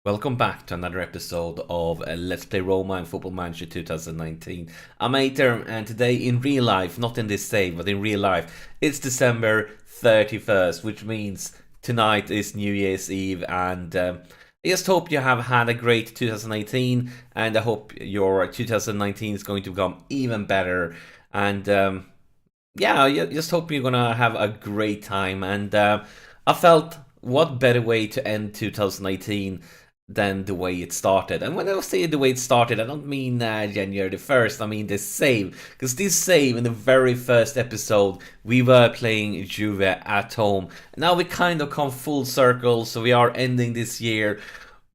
Welcome back to another episode of Let's Play Roma and Football Manager 2019. I'm Ater, and today in real life, not in this save, but in real life, it's December 31st, which means tonight is New Year's Eve, and I just hope you have had a great 2018, and I hope your 2019 is going to become even better, and yeah, I just hope you're gonna have a great time, and I felt what better way to end 2018 than the way it started. And when I say the way it started, I don't mean January the 1st, I mean this save. Because this save, in the very first episode, we were playing Juve at home. And now we kind of come full circle, so we are ending this year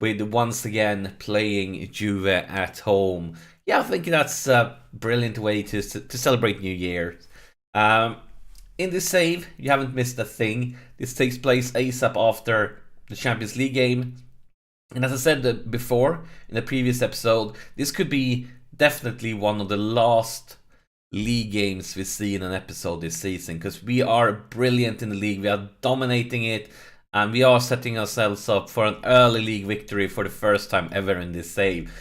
with once again playing Juve at home. Yeah, I think that's a brilliant way to celebrate New Year. In this save, you haven't missed a thing. This takes place ASAP after the Champions League game. And as I said before in the previous episode, this could be definitely one of the last league games we see in an episode this season, because we are brilliant in the league, we are dominating it, and we are setting ourselves up for an early league victory for the first time ever in this save.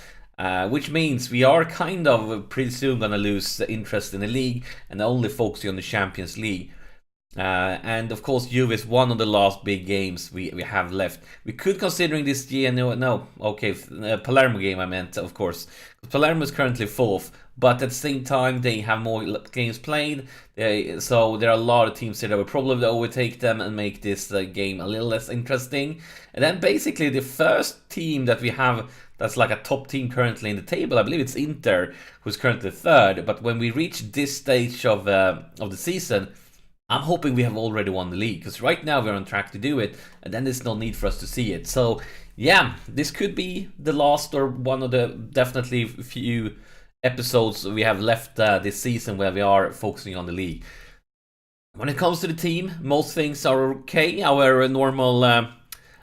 Which means we are kind of pretty soon going to lose interest in the league and only focusing on the Champions League. And of course, Juve is one of the last big games we have left. We could, considering this Palermo game I meant, of course. Palermo is currently 4th, but at the same time they have more games played. So there are a lot of teams here that will probably overtake them and make this game a little less interesting. And then basically the first team that we have that's like a top team currently in the table, I believe it's Inter, who's currently 3rd. But when we reach this stage of the season, I'm hoping we have already won the league, because right now we're on track to do it, and then there's no need for us to see it. So yeah, this could be the last or one of the definitely few episodes we have left this season where we are focusing on the league. When it comes to the team, most things are okay. Our normal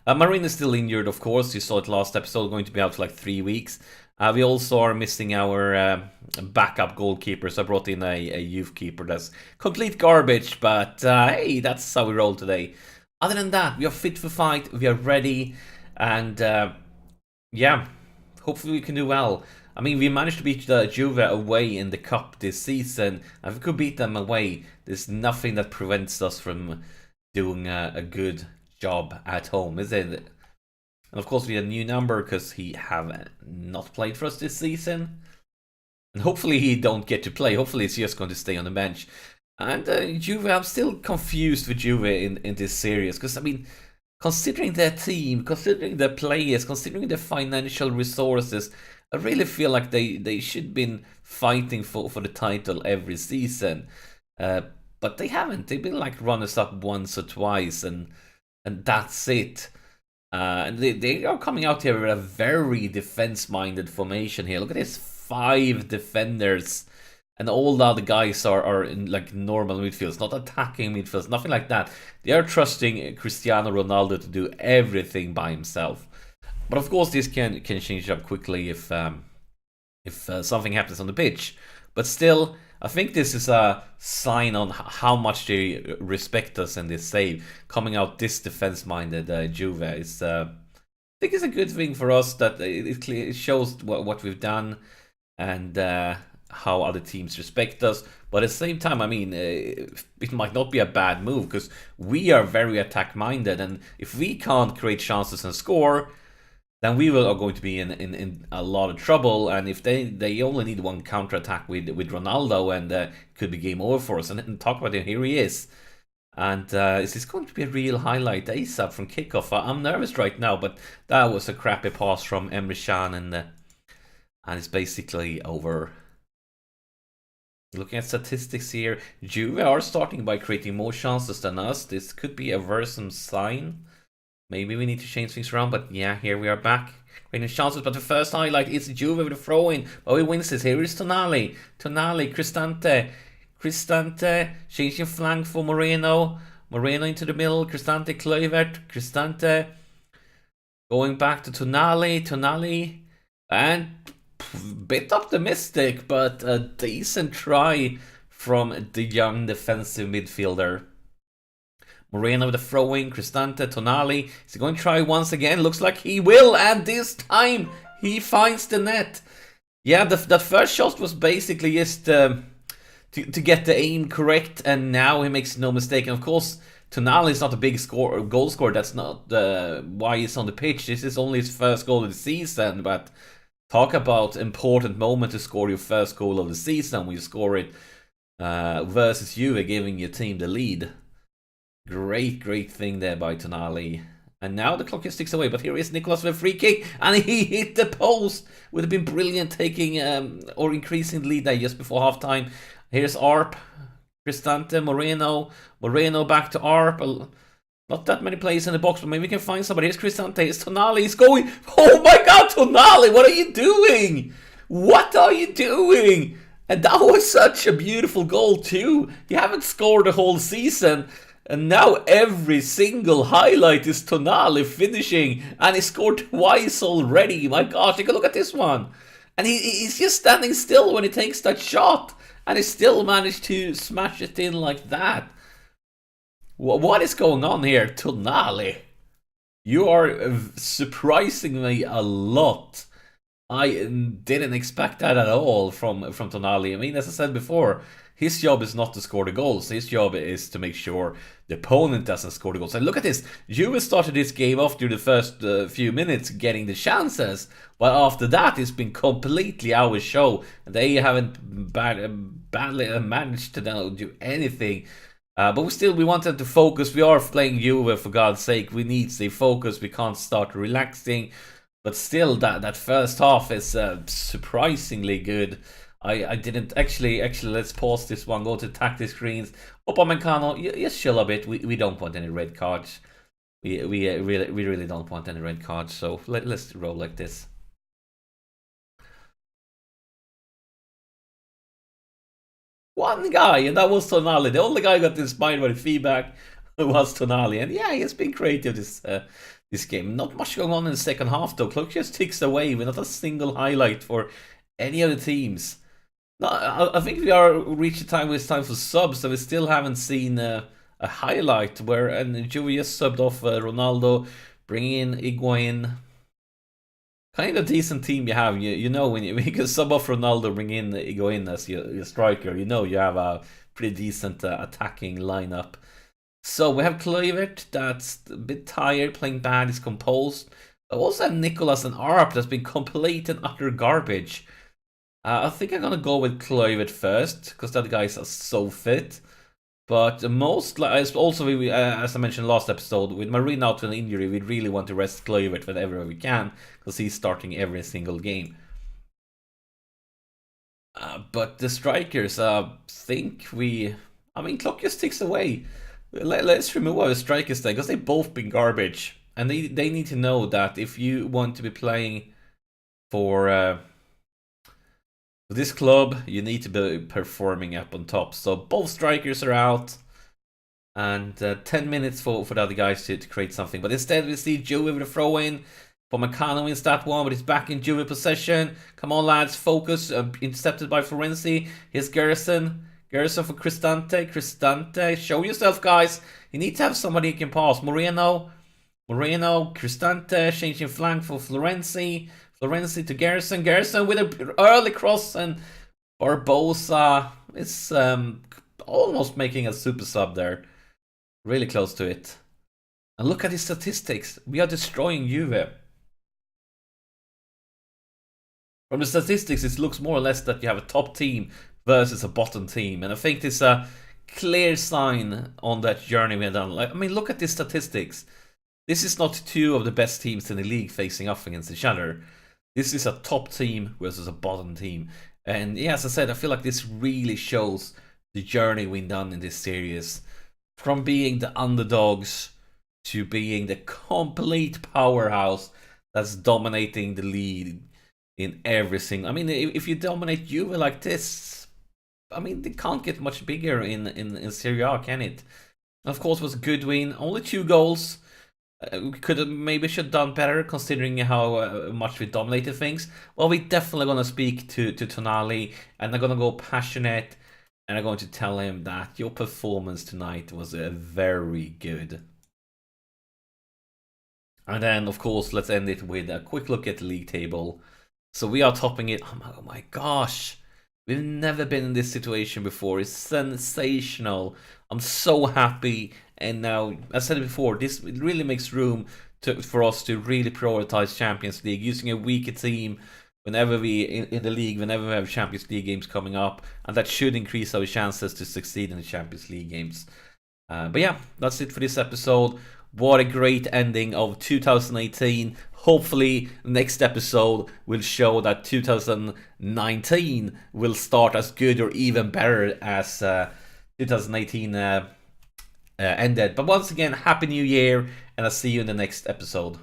Marin is still injured, of course. You saw it last episode, going to be out for like 3 weeks. We also are missing our backup goalkeeper, so I brought in a youth keeper that's complete garbage, but hey, that's how we roll today. Other than that, we are fit for fight, we are ready, and yeah, hopefully we can do well. I mean, we managed to beat Juve away in the cup this season, and if we could beat them away, there's nothing that prevents us from doing a good job at home, is it? And of course we had a new number because he have not played for us this season. And hopefully he don't get to play. Hopefully he's just going to stay on the bench. And Juve, I'm still confused with Juve in this series. Because, I mean, considering their team, considering their players, considering their financial resources, I really feel like they should have been fighting for the title every season. But they haven't. They've been like runners-up once or twice, and that's it. And they are coming out here with a very defense-minded formation here. Look at this, 5 defenders. And all the other guys are in like normal midfields, not attacking midfields, nothing like that. They are trusting Cristiano Ronaldo to do everything by himself. But of course this can change up quickly if something happens on the pitch. But still, I think this is a sign on how much they respect us in this save. Coming out this defense-minded Juve is, I think it's a good thing for us that it shows what we've done and how other teams respect us. But at the same time, I mean, it might not be a bad move because we are very attack-minded, and if we can't create chances and score, then we are going to be in a lot of trouble. And if they only need one counter-attack with Ronaldo, and it could be game over for us. And talk about him, here he is. And is this going to be a real highlight ASAP from kickoff? I'm nervous right now, but that was a crappy pass from Emre Can, and it's basically over. Looking at statistics here, Juve are starting by creating more chances than us. This could be a worrisome sign. Maybe we need to change things around, but yeah, here we are back. Creating chances, but the first highlight is Juve with a throw-in. Oh, he wins this. Here is Tonali. Cristante, changing flank for Moreno. Moreno into the middle. Cristante, Kluivert. Cristante going back to Tonali. And bit optimistic, but a decent try from the young defensive midfielder. Moreno with a throw-in, Cristante, Tonali. Is he going to try once again? Looks like he will, and this time he finds the net. Yeah, that first shot was basically just to get the aim correct, and now he makes no mistake. And of course, Tonali is not a big goal scorer. That's not why he's on the pitch. This is only his first goal of the season, but talk about important moment to score your first goal of the season when you score it versus Juve, giving your team the lead. Great thing there by Tonali. And now the clock just ticks away, but here is Nicolas with a free kick, and he hit the post. Would have been brilliant taking or increasing the lead there just before halftime. Here's Arp, Cristante, Moreno back to Arp. Not that many players in the box, but maybe we can find somebody. Here's Cristante, it's Tonali, he's going. Oh my god, Tonali, what are you doing? What are you doing? And that was such a beautiful goal too. You haven't scored the whole season. And now every single highlight is Tonali finishing, and he scored twice already. My gosh, take a look at this one. And he's just standing still when he takes that shot, and he still managed to smash it in like that. What is going on here, Tonali? You are surprising me a lot. I didn't expect that at all from Tonali. I mean, as I said before, his job is not to score the goals. His job is to make sure the opponent doesn't score the goals. And look at this. Juve started this game off through the first few minutes getting the chances. But after that, it's been completely our show. They haven't badly managed to do anything. But we wanted to focus. We are playing Juve, for God's sake. We need to stay focused. We can't start relaxing. But still, that first half is surprisingly good. I didn't actually. Let's pause this one. Go to tactic screens. Upamecano, just chill a bit. We don't want any red cards. We really don't want any red cards. So let's roll like this. One guy, and that was Tonali. The only guy who got inspired by the feedback was Tonali, and yeah, he has been creative this game. Not much going on in the second half though. Clock just ticks away with not a single highlight for any of the teams. No, I think we are reached the time where it's time for subs, so we still haven't seen a highlight where Juve just subbed off Ronaldo, bringing in Higuain. Kind of decent team you have. You know when you can sub off Ronaldo, bring in Higuain as your striker. You know you have a pretty decent attacking lineup. So we have Kluivert that's a bit tired, playing bad, he's composed. I also have Nicolas and Arp that's been complete and utter garbage. I think I'm gonna go with Kluivert first because that guy's so fit. But most also as I mentioned last episode, with Marine out with an injury, we really want to rest Kluivert whenever we can because he's starting every single game. But the strikers, think clock just ticks away. Let's remove our strikers then because they've both been garbage, and they need to know that if you want to be playing for this club, you need to be performing up on top. So both strikers are out, and 10 minutes for the other guys to create something. But instead, we see Juve with a throw in. Upamecano wins that one, but he's back in Juve possession. Come on, lads, focus. Intercepted by Florenzi. Here's Gerson. Gerson for Cristante. Cristante, show yourself, guys. You need to have somebody who can pass. Moreno, Cristante, changing flank for Florenzi. Florenzi to Gerson. Gerson with an early cross, and Barbosa is almost making a super sub there. Really close to it. And look at his statistics. We are destroying Juve. From the statistics, it looks more or less that you have a top team versus a bottom team. And I think this is a clear sign on that journey we have done. Look at these statistics. This is not two of the best teams in the league facing off against each other. This is a top team versus a bottom team. And yeah, as I said, I feel like this really shows the journey we've done in this series. From being the underdogs to being the complete powerhouse that's dominating the lead in every single... if you dominate Juve like this, they can't get much bigger in Serie A, can it? Of course, it was a good win. Only 2 goals. We should have done better considering how much we dominated things. Well, we definitely gonna speak to Tonali, and they're gonna go passionate and I'm going to tell him that your performance tonight was very good. And then, of course, let's end it with a quick look at the league table. So we are topping it. Oh my gosh. We've never been in this situation before. It's sensational. I'm so happy. And now, as I said before, this really makes room for us to really prioritize Champions League, using a weaker team whenever in the league, whenever we have Champions League games coming up, and that should increase our chances to succeed in the Champions League games. But yeah, that's it for this episode. What a great ending of 2018. Hopefully, next episode will show that 2019 will start as good or even better as 2018 ended. But once again, Happy New Year, and I'll see you in the next episode.